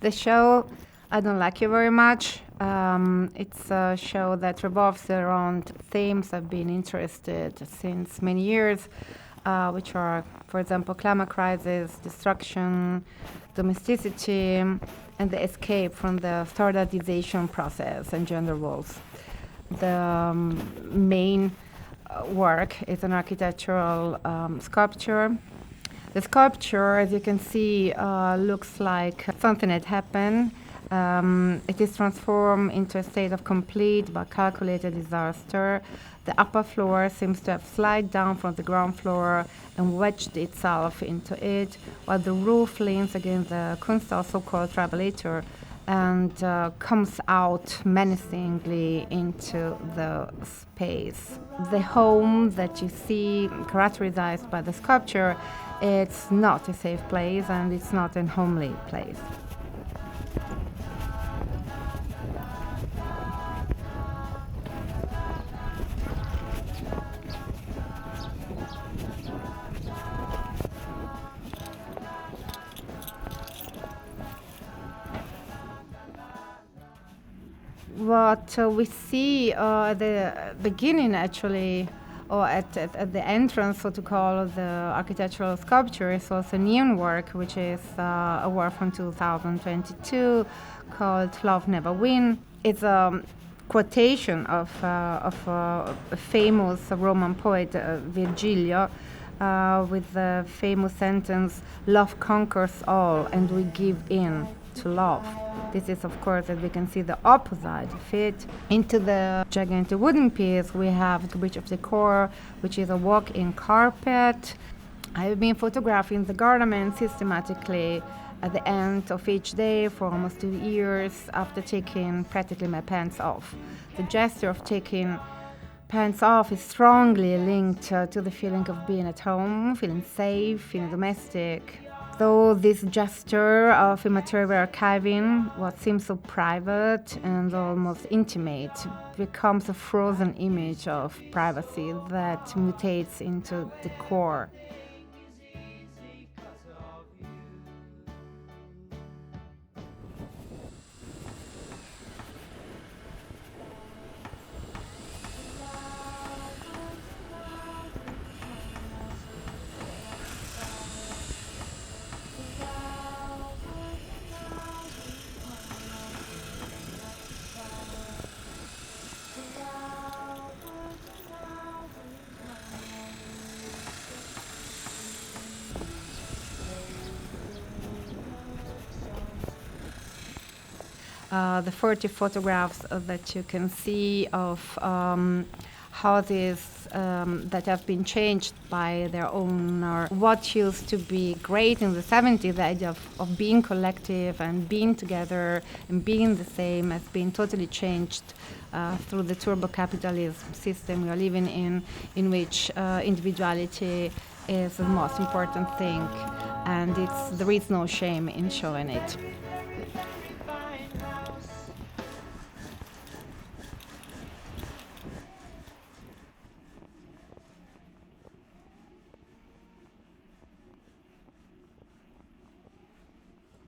The show, I don't like it very much. It's a show that revolves around themes I've been interested since many years, which are, for example, climate crisis, destruction, domesticity, and the escape from the standardization process and gender roles. The main work is an architectural sculpture. The sculpture, as you can see, looks like something that happened. It is transformed into a state of complete but calculated disaster. The upper floor seems to have slid down from the ground floor and wedged itself into it, while the roof leans against the Kunsthaus, so-called travelator, and comes out menacingly into the space. The home that you see characterized by the sculpture, it's not a safe place and it's not a homely place. What we see at the beginning, actually, or at the entrance, so to call, of the architectural sculpture, is also neon work, which is a work from 2022 called "Love Never Win." It's a quotation of a famous Roman poet, Virgilio, with the famous sentence, "Love conquers all, and we give in to love." This is, of course, as we can see, the opposite fit. Into the gigantic wooden piece, we have the bridge of decor, which is a walk-in carpet. I've been photographing the garment systematically at the end of each day for almost 2 years after taking practically my pants off. The gesture of taking pants off is strongly linked to the feeling of being at home, feeling safe, feeling domestic. Though this gesture of immaterial archiving, what seems so private and almost intimate, becomes a frozen image of privacy that mutates into decor. The 40 photographs that you can see of houses that have been changed by their owner. What used to be great in the 70s, the idea of being collective and being together and being the same, has been totally changed through the turbo-capitalism system we are living in which individuality is the most important thing, and there is no shame in showing it.